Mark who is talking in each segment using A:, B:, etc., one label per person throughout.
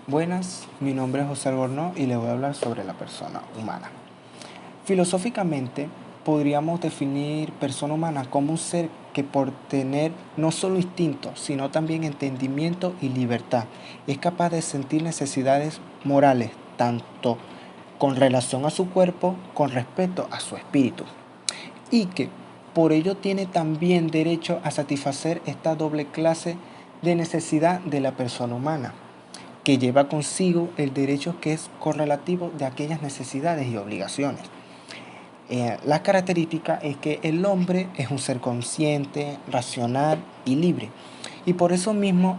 A: Buenas, mi nombre es José Albornoz y les voy a hablar sobre la persona humana. Filosóficamente, podríamos definir persona humana como un ser que por tener no solo instintos, sino también entendimiento y libertad, es capaz de sentir necesidades morales, tanto con relación a su cuerpo, con respecto a su espíritu, y que por ello tiene también derecho a satisfacer esta doble clase de necesidad de la persona humana, que lleva consigo el derecho que es correlativo de aquellas necesidades y obligaciones. La característica es que el hombre es un ser consciente, racional y libre, y por eso mismo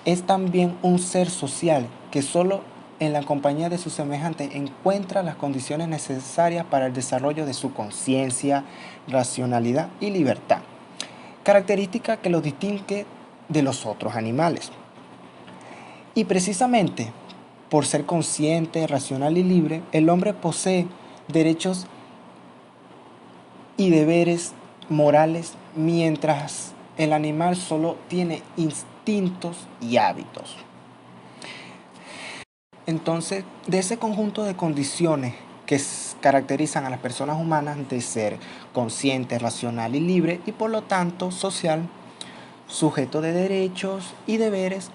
A: es también un ser social que solo en la compañía de sus semejantes encuentra las condiciones necesarias para el desarrollo de su conciencia, racionalidad y libertad, característica que lo distingue de los otros animales. Y precisamente por ser consciente, racional y libre, el hombre posee derechos y deberes morales, mientras el animal solo tiene instintos y hábitos. Entonces, de ese conjunto de condiciones que caracterizan a las personas humanas de ser consciente, racional y libre, y por lo tanto social, sujeto de derechos y deberes,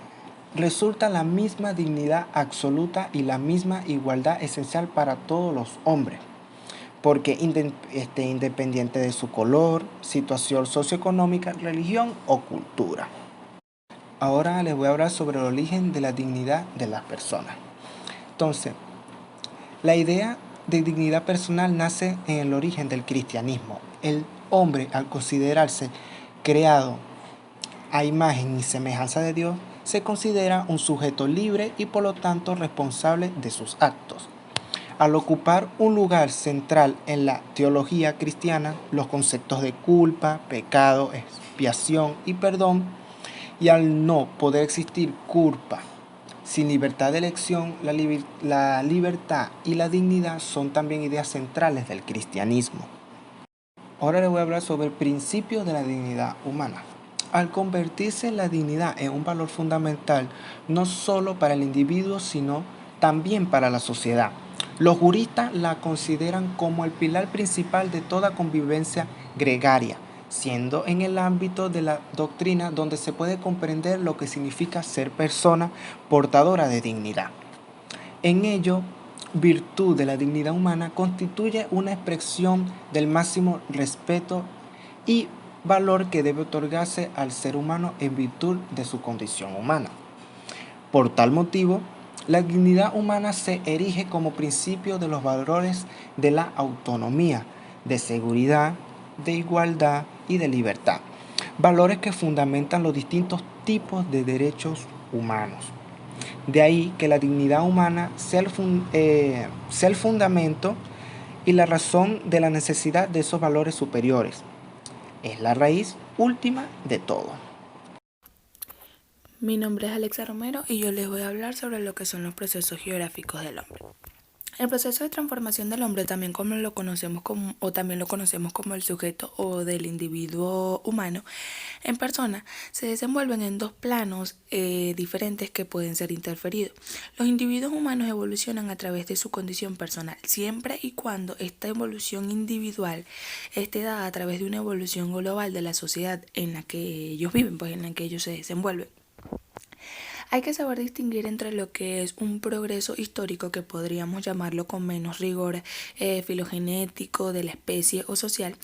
A: resulta la misma dignidad absoluta y la misma igualdad esencial para todos los hombres, porque independiente de su color, situación socioeconómica, religión o cultura. Ahora les voy a hablar sobre el origen de la dignidad de las personas. Entonces, la idea de dignidad personal nace en el origen del cristianismo. El hombre, al considerarse creado a imagen y semejanza de Dios, se considera un sujeto libre y por lo tanto responsable de sus actos. Al ocupar un lugar central en la teología cristiana, los conceptos de culpa, pecado, expiación y perdón, y al no poder existir culpa sin libertad de elección, la libertad y la dignidad son también ideas centrales del cristianismo. Ahora les voy a hablar sobre el principio de la dignidad humana. Al convertirse la dignidad en un valor fundamental, no solo para el individuo, sino también para la sociedad, los juristas la consideran como el pilar principal de toda convivencia gregaria, siendo en el ámbito de la doctrina donde se puede comprender lo que significa ser persona portadora de dignidad. En ello, virtud de la dignidad humana constituye una expresión del máximo respeto y valor que debe otorgarse al ser humano en virtud de su condición humana. Por tal motivo, la dignidad humana se erige como principio de los valores de la autonomía, de seguridad, de igualdad y de libertad, valores que fundamentan los distintos tipos de derechos humanos. De ahí que la dignidad humana sea el fundamento y la razón de la necesidad de esos valores superiores. Es la raíz última de todo.
B: Mi nombre es Alexa Romero y yo les voy a hablar sobre lo que son los procesos geográficos del hombre. El proceso de transformación del hombre, también lo conocemos como el sujeto o del individuo humano en persona, se desenvuelven en dos planos diferentes que pueden ser interferidos. Los individuos humanos evolucionan a través de su condición personal, siempre y cuando esta evolución individual esté dada a través de una evolución global de la sociedad en la que ellos viven, pues en la que ellos se desenvuelven. Hay que saber distinguir entre lo que es un progreso histórico, que podríamos llamarlo con menos rigor filogenético de la especie o social,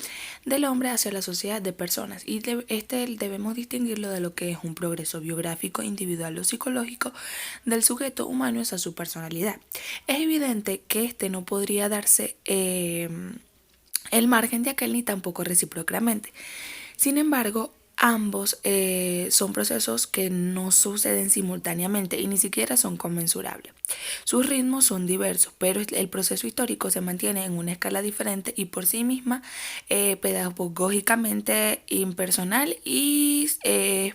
B: del hombre hacia la sociedad de personas, y debemos distinguirlo de lo que es un progreso biográfico, individual o psicológico del sujeto humano hacia su personalidad. Es evidente que este no podría darse el margen de aquel ni tampoco recíprocamente. Sin embargo, ambos son procesos que no suceden simultáneamente y ni siquiera son conmensurables. Sus ritmos son diversos, pero el proceso histórico se mantiene en una escala diferente y por sí misma pedagógicamente impersonal y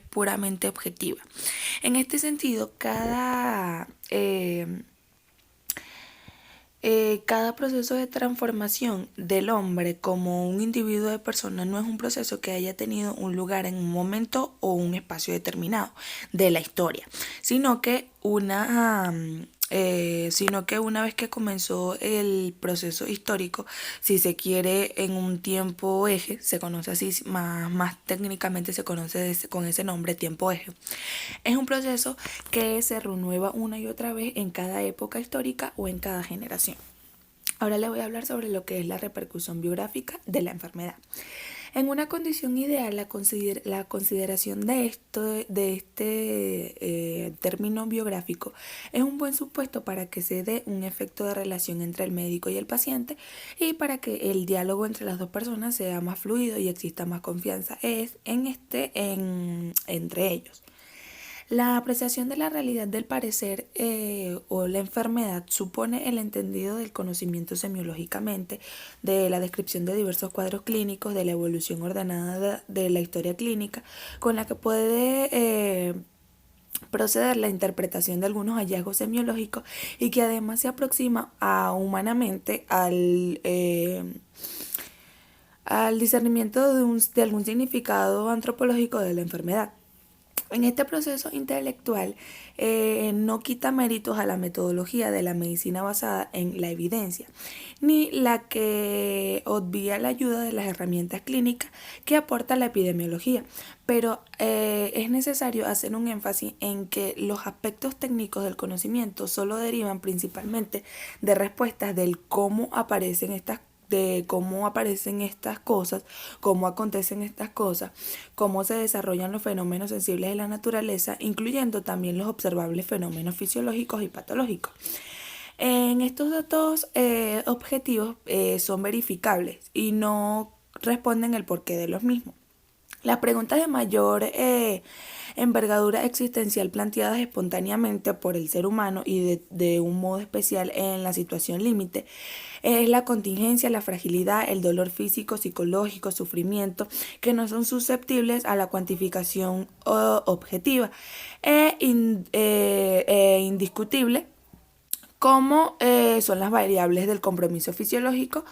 B: puramente objetiva. En este sentido, Cada proceso de transformación del hombre como un individuo de persona no es un proceso que haya tenido un lugar en un momento o un espacio determinado de la historia, sino que una vez que comenzó el proceso histórico, si se quiere en un tiempo eje, se conoce así, más técnicamente se conoce con ese nombre, tiempo eje. Es un proceso que se renueva una y otra vez en cada época histórica o en cada generación. Ahora les voy a hablar sobre lo que es la repercusión biográfica de la enfermedad. En una condición ideal, la consideración de este término biográfico es un buen supuesto para que se dé un efecto de relación entre el médico y el paciente y para que el diálogo entre las dos personas sea más fluido y exista más confianza entre ellos. La apreciación de la realidad del parecer o la enfermedad supone el entendido del conocimiento semiológicamente, de la descripción de diversos cuadros clínicos, de la evolución ordenada de la historia clínica, con la que puede proceder la interpretación de algunos hallazgos semiológicos y que además se aproxima humanamente al discernimiento de algún significado antropológico de la enfermedad. En este proceso intelectual no quita méritos a la metodología de la medicina basada en la evidencia, ni la que obvia la ayuda de las herramientas clínicas que aporta la epidemiología, pero es necesario hacer un énfasis en que los aspectos técnicos del conocimiento solo derivan principalmente de respuestas de cómo aparecen estas cosas, cómo acontecen estas cosas, cómo se desarrollan los fenómenos sensibles de la naturaleza, incluyendo también los observables fenómenos fisiológicos y patológicos. En estos datos objetivos son verificables y no responden el porqué de los mismos. Las preguntas de mayor envergadura existencial planteadas espontáneamente por el ser humano y de un modo especial en la situación límite es la contingencia, la fragilidad, el dolor físico, psicológico, sufrimiento, que no son susceptibles a la cuantificación objetiva indiscutible, como son las variables del compromiso fisiológico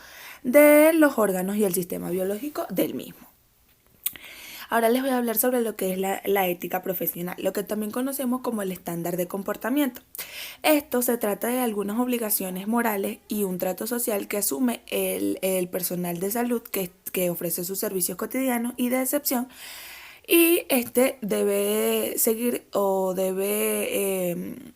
B: de los órganos y el sistema biológico del mismo. Ahora les voy a hablar sobre lo que es la ética profesional, lo que también conocemos como el estándar de comportamiento. Esto se trata de algunas obligaciones morales y un trato social que asume el personal de salud que ofrece sus servicios cotidianos y de excepción, y este debe seguir o debe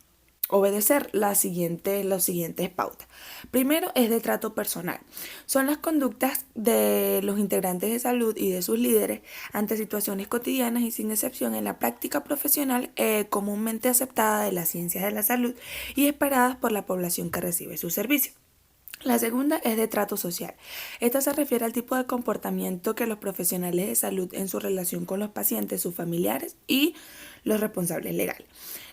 B: obedecer los siguientes pautas. Primero es de trato personal. Son las conductas de los integrantes de salud y de sus líderes ante situaciones cotidianas y sin excepción en la práctica profesional comúnmente aceptada de las ciencias de la salud y esperadas por la población que recibe sus servicios. La segunda es de trato social. Esta se refiere al tipo de comportamiento que los profesionales de salud en su relación con los pacientes, sus familiares y los responsables legales.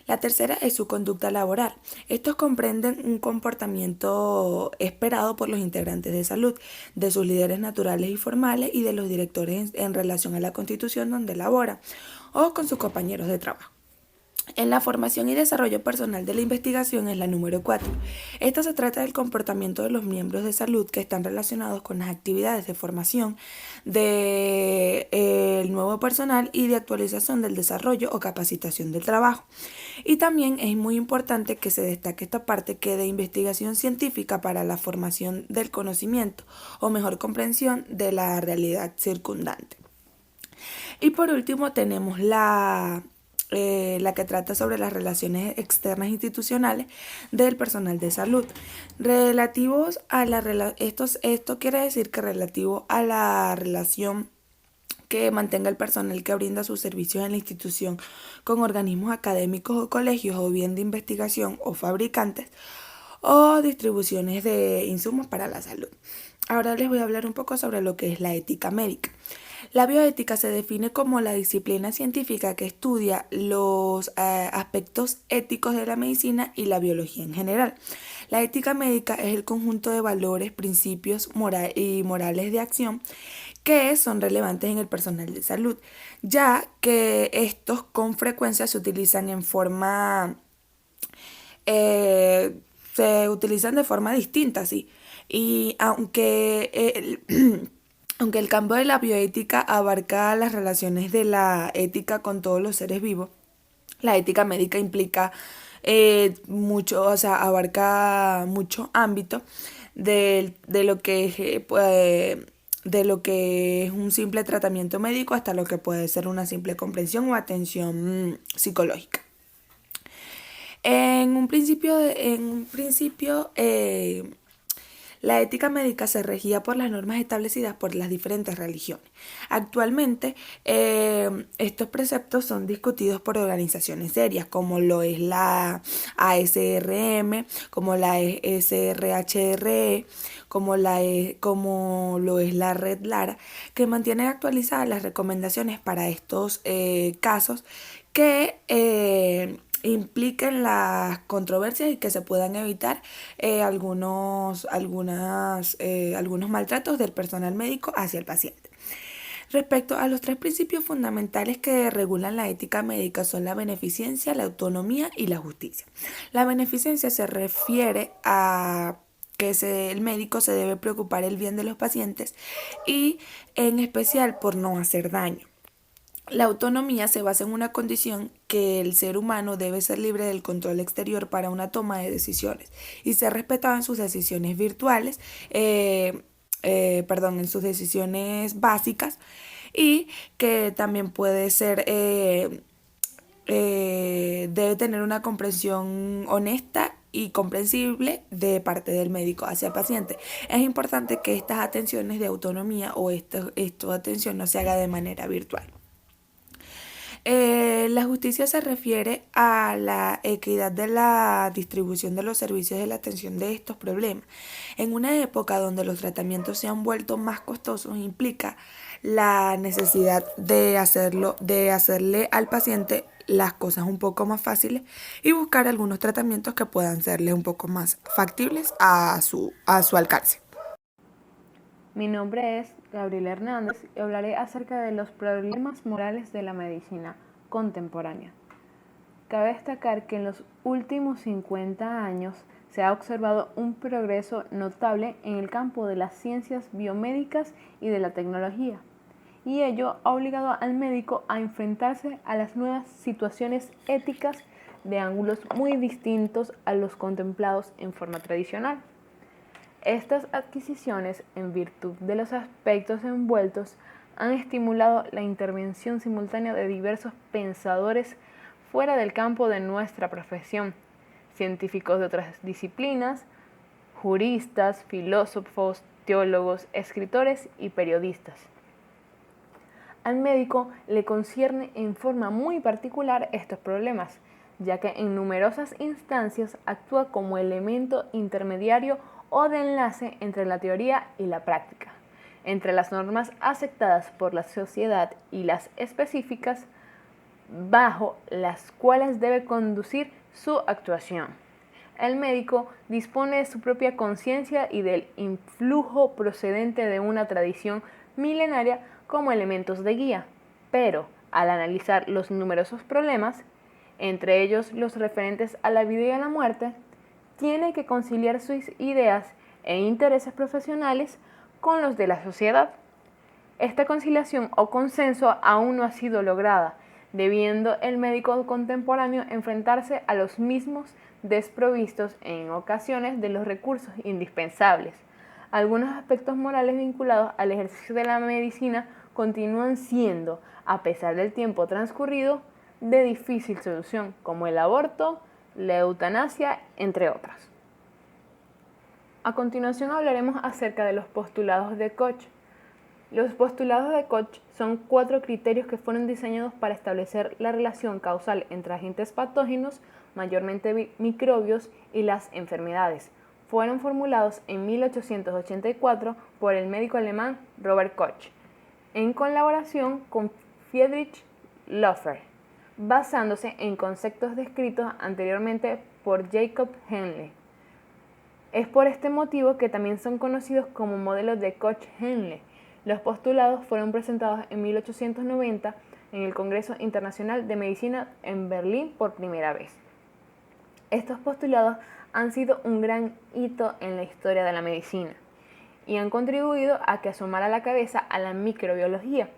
B: La tercera es su conducta laboral. Estos comprenden un comportamiento esperado por los integrantes de salud, de sus líderes naturales y formales y de los directores en relación a la constitución donde laboran o con sus compañeros de trabajo. En la formación y desarrollo personal de la investigación es la número 4. Esta se trata del comportamiento de los miembros de salud que están relacionados con las actividades de formación del nuevo personal y de actualización del desarrollo o capacitación del trabajo. Y también es muy importante que se destaque esta parte que de investigación científica para la formación del conocimiento o mejor comprensión de la realidad circundante. Y por último tenemos la que trata sobre las relaciones externas institucionales del personal de salud. Relativos a esto quiere decir que relativo a la relación que mantenga el personal que brinda sus servicios en la institución con organismos académicos o colegios o bien de investigación o fabricantes o distribuciones de insumos para la salud. Ahora les voy a hablar un poco sobre lo que es la ética médica. La bioética se define como la disciplina científica que estudia los aspectos éticos de la medicina y la biología en general. La ética médica es el conjunto de valores, principios y morales de acción que son relevantes en el personal de salud, ya que estos con frecuencia se utilizan en forma se utilizan de forma distinta, sí. Y aunque el campo de la bioética abarca las relaciones de la ética con todos los seres vivos, la ética médica implica mucho, o sea, abarca mucho ámbito de lo que es, de lo que es un simple tratamiento médico hasta lo que puede ser una simple comprensión o atención psicológica. En un principio, la ética médica se regía por las normas establecidas por las diferentes religiones. Actualmente, estos preceptos son discutidos por organizaciones serias, como lo es la ASRM, como la SRHRE, como lo es la Red Lara, que mantienen actualizadas las recomendaciones para estos casos que impliquen las controversias y que se puedan evitar algunos maltratos del personal médico hacia el paciente. Respecto a los tres principios fundamentales que regulan la ética médica son la beneficencia, la autonomía y la justicia. La beneficencia se refiere a que el médico se debe preocupar el bien de los pacientes y en especial por no hacer daño. La autonomía se basa en una condición que el ser humano debe ser libre del control exterior para una toma de decisiones y ser respetado en sus decisiones virtuales, en sus decisiones básicas, y que también puede ser, debe tener una comprensión honesta y comprensible de parte del médico hacia el paciente. Es importante que estas atenciones de autonomía o esta atención no se haga de manera virtual. La justicia se refiere a la equidad de la distribución de los servicios de la atención de estos problemas. En una época donde los tratamientos se han vuelto más costosos, implica la necesidad de hacerle al paciente las cosas un poco más fáciles y buscar algunos tratamientos que puedan serle un poco más factibles a su alcance.
C: Mi nombre es Gabriela Hernández y hablaré acerca de los problemas morales de la medicina contemporánea. Cabe destacar que en los últimos 50 años se ha observado un progreso notable en el campo de las ciencias biomédicas y de la tecnología, y ello ha obligado al médico a enfrentarse a las nuevas situaciones éticas de ángulos muy distintos a los contemplados en forma tradicional. Estas adquisiciones, en virtud de los aspectos envueltos, han estimulado la intervención simultánea de diversos pensadores fuera del campo de nuestra profesión, científicos de otras disciplinas, juristas, filósofos, teólogos, escritores y periodistas. Al médico le concierne en forma muy particular estos problemas, ya que en numerosas instancias actúa como elemento intermediario o de enlace entre la teoría y la práctica, entre las normas aceptadas por la sociedad y las específicas bajo las cuales debe conducir su actuación. El médico dispone de su propia conciencia y del influjo procedente de una tradición milenaria como elementos de guía, pero al analizar los numerosos problemas, entre ellos los referentes a la vida y a la muerte, tiene que conciliar sus ideas e intereses profesionales con los de la sociedad. Esta conciliación o consenso aún no ha sido lograda, debiendo el médico contemporáneo enfrentarse a los mismos desprovistos en ocasiones de los recursos indispensables. Algunos aspectos morales vinculados al ejercicio de la medicina continúan siendo, a pesar del tiempo transcurrido, de difícil solución, como el aborto, la eutanasia, entre otras. A continuación hablaremos acerca de los postulados de Koch. Los postulados de Koch son 4 criterios que fueron diseñados para establecer la relación causal entre agentes patógenos, mayormente microbios, y las enfermedades. Fueron formulados en 1884 por el médico alemán Robert Koch, en colaboración con Friedrich Loeffler, basándose en conceptos descritos anteriormente por Jacob Henle. Es por este motivo que también son conocidos como modelos de Koch-Henle. Los postulados fueron presentados en 1890 en el Congreso Internacional de Medicina en Berlín por primera vez. Estos postulados han sido un gran hito en la historia de la medicina y han contribuido a que asomara la cabeza a la microbiología.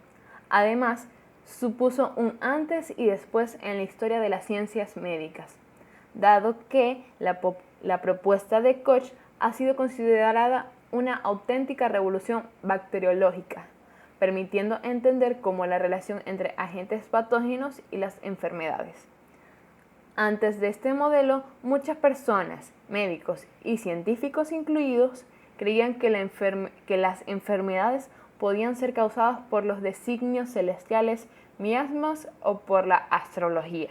C: Además, supuso un antes y después en la historia de las ciencias médicas, dado que la propuesta de Koch ha sido considerada una auténtica revolución bacteriológica, permitiendo entender cómo la relación entre agentes patógenos y las enfermedades. Antes de este modelo, muchas personas, médicos y científicos incluidos, creían que las enfermedades podían ser causadas por los designios celestiales, miasmas o por la astrología.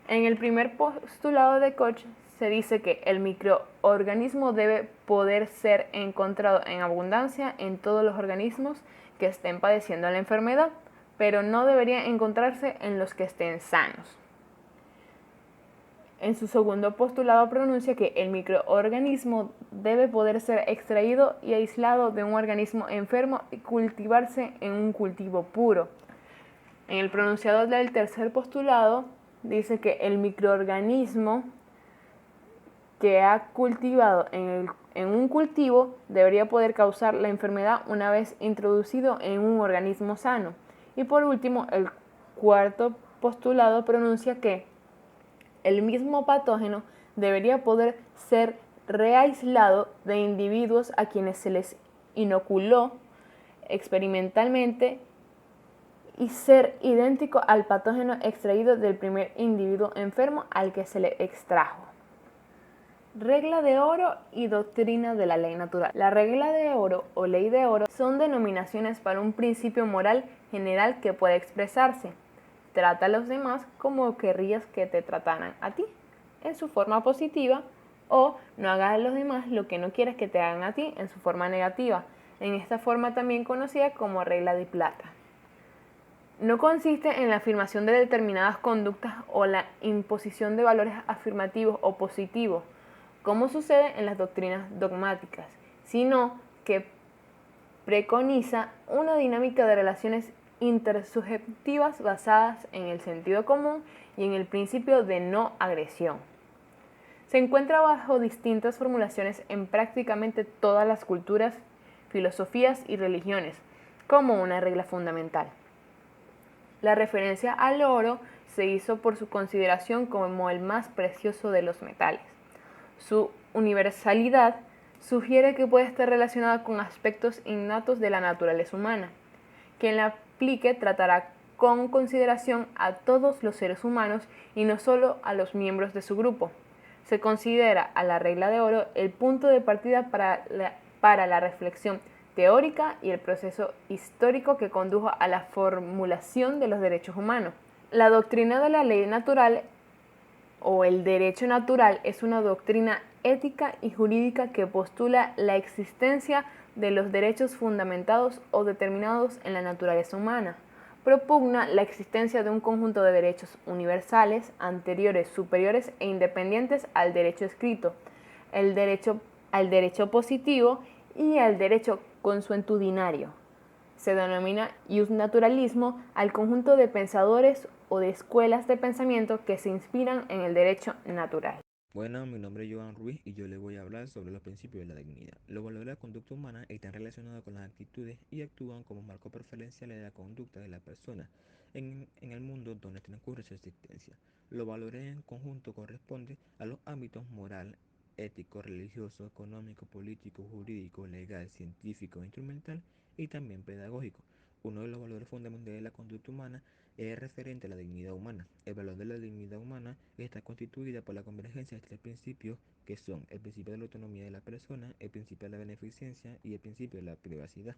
C: En el primer postulado de Koch se dice que el microorganismo debe poder ser encontrado en abundancia en todos los organismos que estén padeciendo la enfermedad, pero no debería encontrarse en los que estén sanos. En su segundo postulado pronuncia que el microorganismo debe poder ser extraído y aislado de un organismo enfermo y cultivarse en un cultivo puro. En el pronunciado del tercer postulado dice que el microorganismo que ha cultivado en un cultivo debería poder causar la enfermedad una vez introducido en un organismo sano. Y por último, el cuarto postulado pronuncia que el mismo patógeno debería poder ser reaislado de individuos a quienes se les inoculó experimentalmente y ser idéntico al patógeno extraído del primer individuo enfermo al que se le extrajo. Regla de oro y doctrina de la ley natural. La regla de oro o ley de oro son denominaciones para un principio moral general que puede expresarse. Trata a los demás como querrías que te trataran a ti, en su forma positiva, o no hagas a los demás lo que no quieres que te hagan a ti, en su forma negativa, en esta forma también conocida como regla de plata. No consiste en la afirmación de determinadas conductas o la imposición de valores afirmativos o positivos, como sucede en las doctrinas dogmáticas, sino que preconiza una dinámica de relaciones intersubjetivas basadas en el sentido común y en el principio de no agresión. Se encuentra bajo distintas formulaciones en prácticamente todas las culturas, filosofías y religiones, como una regla fundamental. La referencia al oro se hizo por su consideración como el más precioso de los metales. Su universalidad sugiere que puede estar relacionada con aspectos innatos de la naturaleza humana. Quien la aplique tratará con consideración a todos los seres humanos y no solo a los miembros de su grupo. Se considera a la regla de oro el punto de partida para la reflexión teórica y el proceso histórico que condujo a la formulación de los derechos humanos. La doctrina de la ley natural o el derecho natural es una doctrina ética y jurídica que postula la existencia de los derechos fundamentados o determinados en la naturaleza humana. Propugna la existencia de un conjunto de derechos universales, anteriores, superiores e independientes al derecho escrito, al derecho positivo y al derecho consuetudinario. Se denomina justnaturalismo al conjunto de pensadores o de escuelas de pensamiento que se inspiran en el derecho natural.
D: Bueno, mi nombre es Joan Ruiz y yo les voy a hablar sobre los principios de la dignidad. Los valores de la conducta humana están relacionados con las actitudes y actúan como marcos preferenciales de la conducta de la persona en el mundo donde transcurre su existencia. Los valores en conjunto corresponden a los ámbitos moral, ético, religioso, económico, político, jurídico, legal, científico, instrumental y también pedagógico. Uno de los valores fundamentales de la conducta humana es referente a la dignidad humana. El valor de la dignidad humana está constituida por la convergencia de tres principios que son el principio de la autonomía de la persona, el principio de la beneficencia y el principio de la privacidad.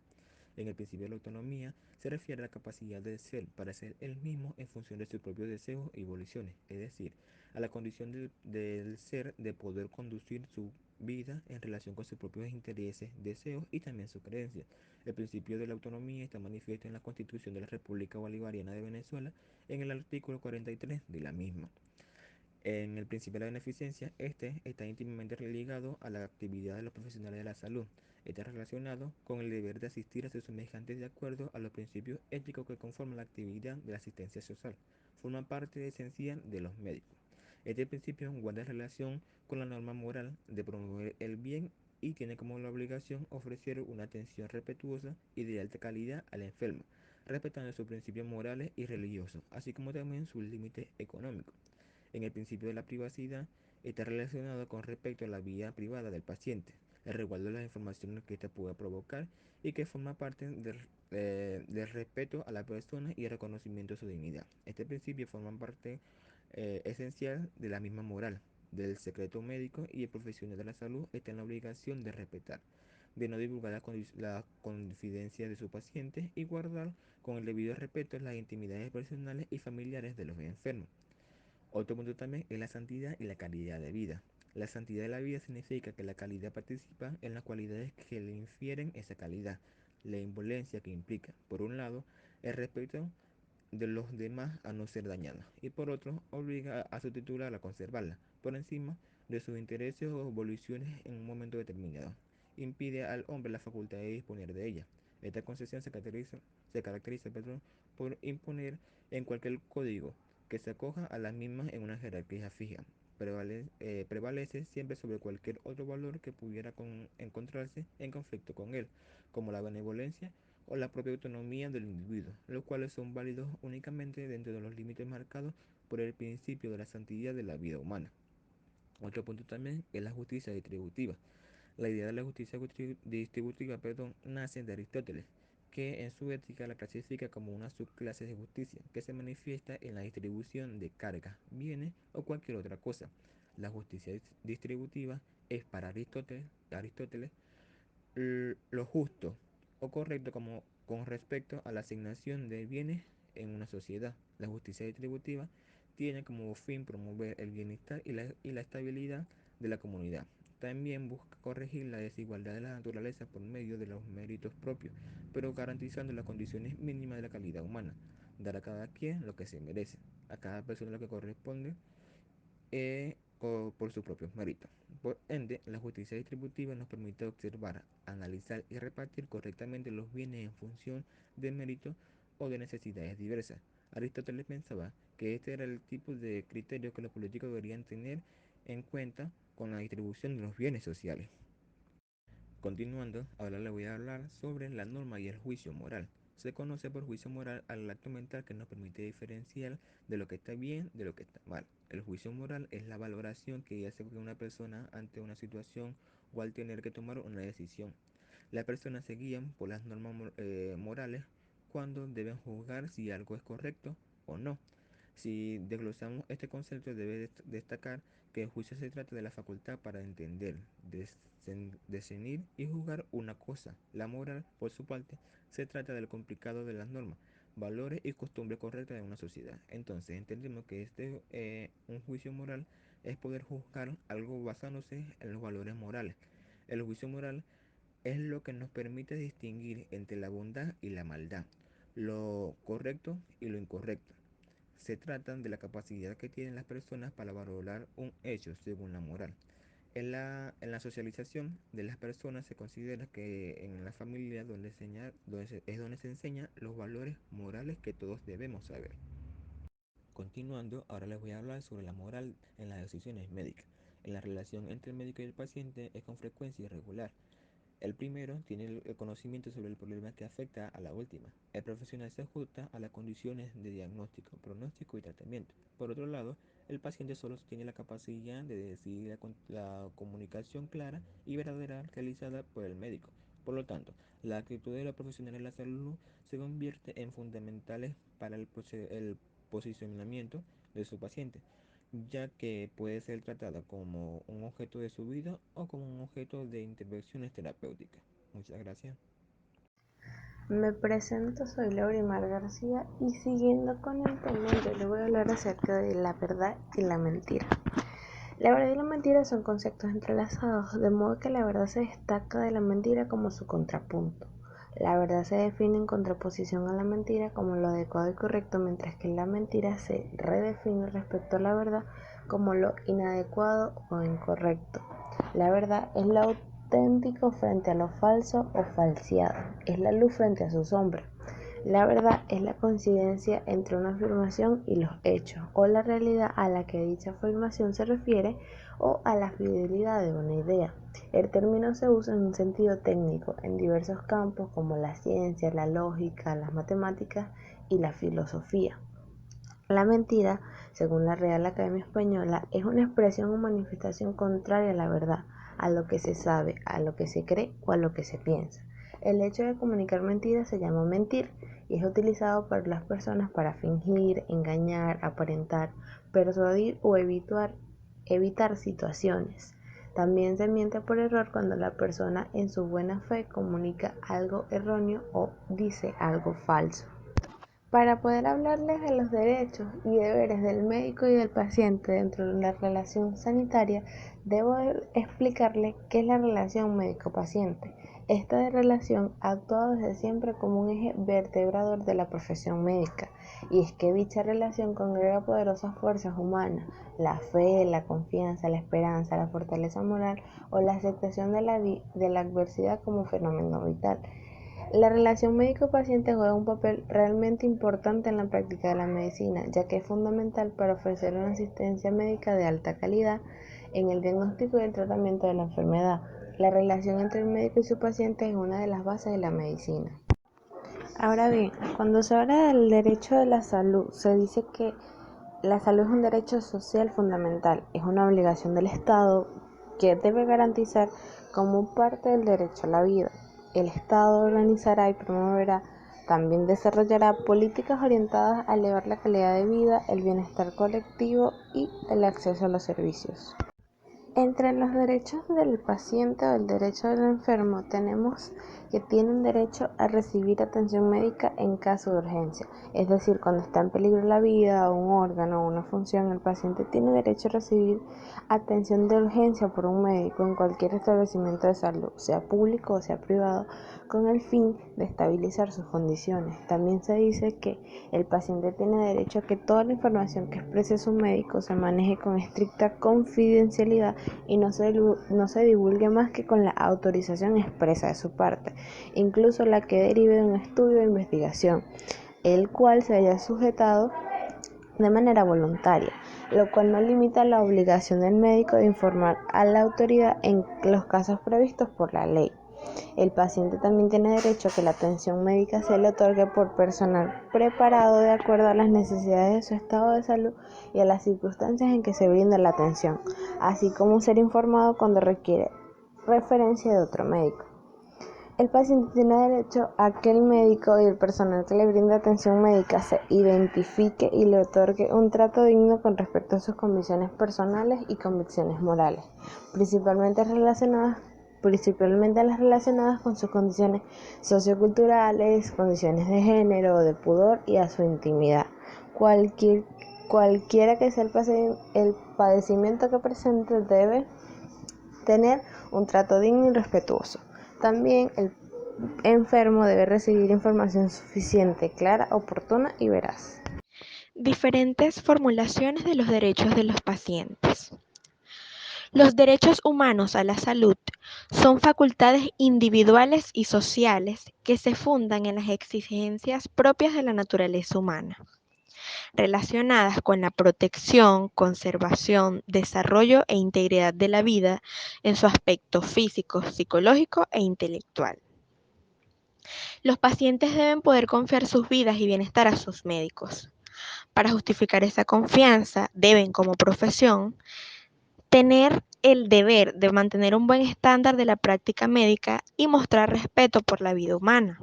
D: En el principio de la autonomía se refiere a la capacidad del ser para ser él mismo en función de sus propios deseos y voliciones, es decir, a la condición del ser de poder conducir su vida en relación con sus propios intereses, deseos y también sus creencias. El principio de la autonomía está manifiesto en la Constitución de la República Bolivariana de Venezuela en el artículo 43 de la misma. En el principio de la beneficencia, este está íntimamente ligado a la actividad de los profesionales de la salud. Está relacionado con el deber de asistir a sus semejantes de acuerdo a los principios éticos que conforman la actividad de la asistencia social. Forma parte esencial de los médicos. Este principio guarda relación con la norma moral de promover el bien y tiene como la obligación ofrecer una atención respetuosa y de alta calidad al enfermo, respetando sus principios morales y religiosos, así como también sus límites económicos. En el principio de la privacidad está relacionado con respecto a la vida privada del paciente, el resguardo de las informaciones que ésta pueda provocar y que forma parte del respeto a la persona y el reconocimiento de su dignidad. Este principio forma parte esencial de la misma moral, del secreto médico, y el profesional de la salud está en la obligación de respetar, de no divulgar la confidencia de su paciente y guardar con el debido respeto las intimidades personales y familiares de los enfermos. Otro punto también es la santidad y la calidad de vida. La santidad de la vida significa que la calidad participa en las cualidades que le infieren esa calidad, la involencia que implica, por un lado, el respeto de los demás a no ser dañados, y por otro, obliga a su titular a conservarla, por encima de sus intereses o evoluciones en un momento determinado. Impide al hombre la facultad de disponer de ella. Esta concesión se caracteriza por imponer en cualquier código que se acoja a las mismas en una jerarquía fija. Prevalece siempre sobre cualquier otro valor que pudiera encontrarse en conflicto con él, como la benevolencia o la propia autonomía del individuo, los cuales son válidos únicamente dentro de los límites marcados por el principio de la santidad de la vida humana. Otro punto también es la justicia distributiva. La idea de la justicia distributiva, nace de Aristóteles, que en su ética la clasifica como una subclase de justicia que se manifiesta en la distribución de cargas, bienes o cualquier otra cosa. La justicia distributiva es para Aristóteles lo justo o correcto como con respecto a la asignación de bienes en una sociedad. La justicia distributiva tiene como fin promover el bienestar y la estabilidad de la comunidad. También busca corregir la desigualdad de la naturaleza por medio de los méritos propios, pero garantizando las condiciones mínimas de la calidad humana. Dar a cada quien lo que se merece, a cada persona lo que corresponde por sus propios méritos. Por ende, la justicia distributiva nos permite observar, analizar y repartir correctamente los bienes en función de méritos o de necesidades diversas. Aristóteles pensaba que este era el tipo de criterio que los políticos deberían tener en cuenta con la distribución de los bienes sociales. Continuando, ahora le voy a hablar sobre la norma y el juicio moral. Se conoce por juicio moral al acto mental que nos permite diferenciar de lo que está bien de lo que está mal. El juicio moral es la valoración que hace una persona ante una situación o al tener que tomar una decisión. Las personas se guían por las normas morales cuando deben juzgar si algo es correcto o no. Si desglosamos este concepto, debe destacar que el juicio se trata de la facultad para entender, discernir y juzgar una cosa. La moral, por su parte, se trata del complicado de las normas, valores y costumbres correctas de una sociedad. Entonces, entendemos que un juicio moral es poder juzgar algo basándose en los valores morales. El juicio moral es lo que nos permite distinguir entre la bondad y la maldad, lo correcto y lo incorrecto. Se tratan de la capacidad que tienen las personas para valorar un hecho según la moral. En la socialización de las personas se considera que en la familia es donde se enseñan los valores morales que todos debemos saber. Continuando, ahora les voy a hablar sobre la moral en las decisiones médicas. En la relación entre el médico y el paciente es con frecuencia irregular. El primero tiene el conocimiento sobre el problema que afecta a la última. El profesional se ajusta a las condiciones de diagnóstico, pronóstico y tratamiento. Por otro lado, el paciente solo tiene la capacidad de decidir la comunicación clara y verdadera realizada por el médico. Por lo tanto, la actitud de los profesionales de la salud se convierte en fundamentales para el posicionamiento de su paciente, ya que puede ser tratada como un objeto de su vida o como un objeto de intervenciones terapéuticas. Muchas gracias.
C: Me presento, soy Laurimar García y siguiendo con el tema, yo le voy a hablar acerca de la verdad y la mentira. La verdad y la mentira son conceptos entrelazados, de modo que la verdad se destaca de la mentira como su contrapunto. La verdad se define en contraposición a la mentira como lo adecuado y correcto, mientras que la mentira se redefine respecto a la verdad como lo inadecuado o incorrecto. La verdad es lo auténtico frente a lo falso o falseado, es la luz frente a su sombra. La verdad es la coincidencia entre una afirmación y los hechos, o la realidad a la que dicha afirmación se refiere, o a la fidelidad de una idea. El término se usa en un sentido técnico en diversos campos como la ciencia, la lógica, las matemáticas y la filosofía. La mentira, según la Real Academia Española, es una expresión o manifestación contraria a la verdad, a lo que se sabe, a lo que se cree o a lo que se piensa. El hecho de comunicar mentiras se llama mentir y es utilizado por las personas para fingir, engañar, aparentar, persuadir o evitar situaciones. También se miente por error cuando la persona en su buena fe comunica algo erróneo o dice algo falso. Para poder hablarles de los derechos y deberes del médico y del paciente dentro de la relación sanitaria, debo explicarle qué es la relación médico-paciente. Esta relación ha actuado desde siempre como un eje vertebrador de la profesión médica, y es que dicha relación congrega poderosas fuerzas humanas: la fe, la confianza, la esperanza, la fortaleza moral o la aceptación de la adversidad como fenómeno vital. La relación médico-paciente juega un papel realmente importante en la práctica de la medicina, ya que es fundamental para ofrecer una asistencia médica de alta calidad en el diagnóstico y el tratamiento de la enfermedad. La relación entre el médico y su paciente es una de las bases de la medicina. Ahora bien, cuando se habla del derecho de la salud, se dice que la salud es un derecho social fundamental, es una obligación del Estado que debe garantizar como parte del derecho a la vida. El Estado organizará y promoverá, también desarrollará políticas orientadas a elevar la calidad de vida, el bienestar colectivo y el acceso a los servicios. Entre los derechos del paciente o el derecho del enfermo tenemos que tienen derecho a recibir atención médica en caso de urgencia, es decir, cuando está en peligro la vida, un órgano o una función, el paciente tiene derecho a recibir atención de urgencia por un médico en cualquier establecimiento de salud, sea público o sea privado, con el fin de estabilizar sus condiciones. También se dice que el paciente tiene derecho a que toda la información que exprese su médico se maneje con estricta confidencialidad y no se divulgue más que con la autorización expresa de su parte, incluso la que derive de un estudio o investigación, el cual se haya sujetado de manera voluntaria, lo cual no limita la obligación del médico de informar a la autoridad en los casos previstos por la ley. El paciente también tiene derecho a que la atención médica se le otorgue por personal preparado de acuerdo a las necesidades de su estado de salud y a las circunstancias en que se brinda la atención, así como ser informado cuando requiere referencia de otro médico. El paciente tiene derecho a que el médico y el personal que le brinda atención médica se identifique y le otorgue un trato digno con respecto a sus convicciones personales y convicciones morales, principalmente las relacionadas con sus condiciones socioculturales, condiciones de género o de pudor y a su intimidad. Cualquiera que sea el padecimiento que presente debe tener un trato digno y respetuoso. También el enfermo debe recibir información suficiente, clara, oportuna y veraz.
E: Diferentes formulaciones de los derechos de los pacientes. Los derechos humanos a la salud son facultades individuales y sociales que se fundan en las exigencias propias de la naturaleza humana, relacionadas con la protección, conservación, desarrollo e integridad de la vida en su aspecto físico, psicológico e intelectual. Los pacientes deben poder confiar sus vidas y bienestar a sus médicos. Para justificar esa confianza, deben, como profesión, tener el deber de mantener un buen estándar de la práctica médica y mostrar respeto por la vida humana.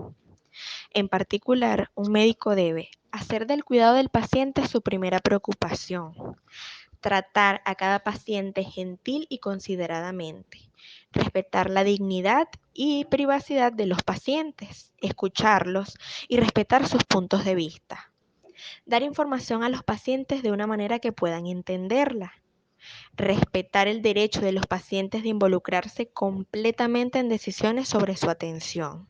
E: En particular, un médico debe hacer del cuidado del paciente su primera preocupación, tratar a cada paciente gentil y consideradamente, respetar la dignidad y privacidad de los pacientes, escucharlos y respetar sus puntos de vista, dar información a los pacientes de una manera que puedan entenderla, respetar el derecho de los pacientes de involucrarse completamente en decisiones sobre su atención,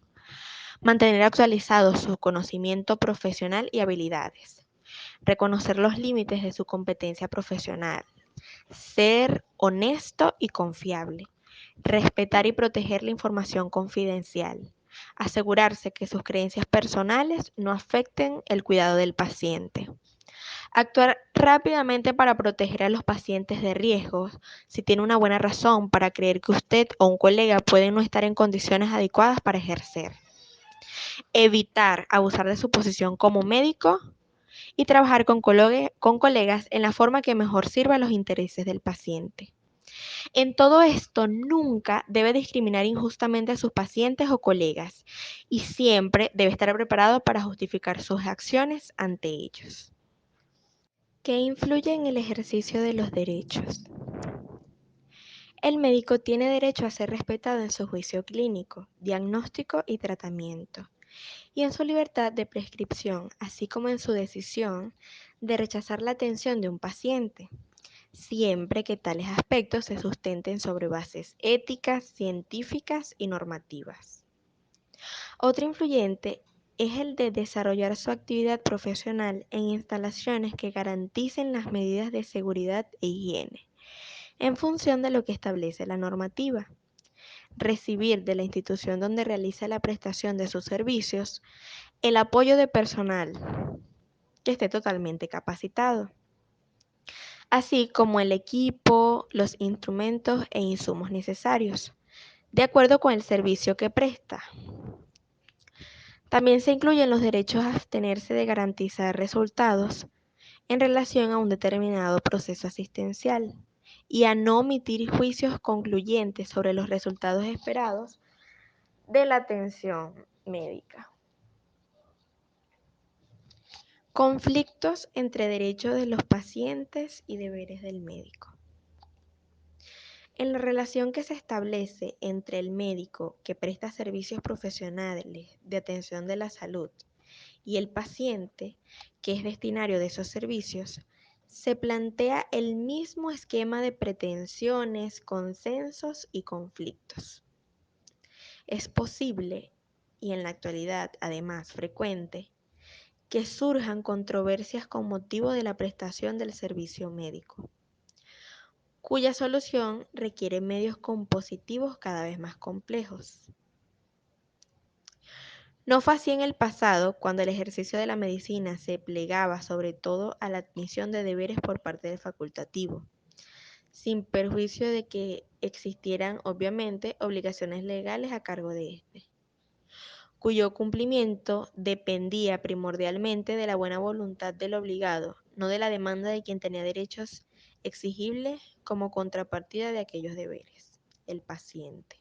E: mantener actualizado su conocimiento profesional y habilidades, reconocer los límites de su competencia profesional, ser honesto y confiable, respetar y proteger la información confidencial, asegurarse que sus creencias personales no afecten el cuidado del paciente. Actuar rápidamente para proteger a los pacientes de riesgos si tiene una buena razón para creer que usted o un colega pueden no estar en condiciones adecuadas para ejercer. Evitar abusar de su posición como médico y trabajar con colegas en la forma que mejor sirva a los intereses del paciente. En todo esto, nunca debe discriminar injustamente a sus pacientes o colegas y siempre debe estar preparado para justificar sus acciones ante ellos. ¿Qué influye en el ejercicio de los derechos? El médico tiene derecho a ser respetado en su juicio clínico, diagnóstico y tratamiento, y en su libertad de prescripción, así como en su decisión de rechazar la atención de un paciente, siempre que tales aspectos se sustenten sobre bases éticas, científicas y normativas. Otro influyente es el de desarrollar su actividad profesional en instalaciones que garanticen las medidas de seguridad e higiene, en función de lo que establece la normativa. Recibir de la institución donde realiza la prestación de sus servicios el apoyo de personal que esté totalmente capacitado, así como el equipo, los instrumentos e insumos necesarios, de acuerdo con el servicio que presta. También se incluyen los derechos a abstenerse de garantizar resultados en relación a un determinado proceso asistencial y a no omitir juicios concluyentes sobre los resultados esperados de la atención médica. Conflictos entre derechos de los pacientes y deberes del médico. En la relación que se establece entre el médico que presta servicios profesionales de atención de la salud y el paciente que es destinario de esos servicios, se plantea el mismo esquema de pretensiones, consensos y conflictos. Es posible, y en la actualidad además frecuente, que surjan controversias con motivo de la prestación del servicio médico, cuya solución requiere medios compositivos cada vez más complejos. No fue así en el pasado, cuando el ejercicio de la medicina se plegaba sobre todo a la admisión de deberes por parte del facultativo, sin perjuicio de que existieran obviamente obligaciones legales a cargo de éste, cuyo cumplimiento dependía primordialmente de la buena voluntad del obligado, no de la demanda de quien tenía derechos exigibles como contrapartida de aquellos deberes, el paciente.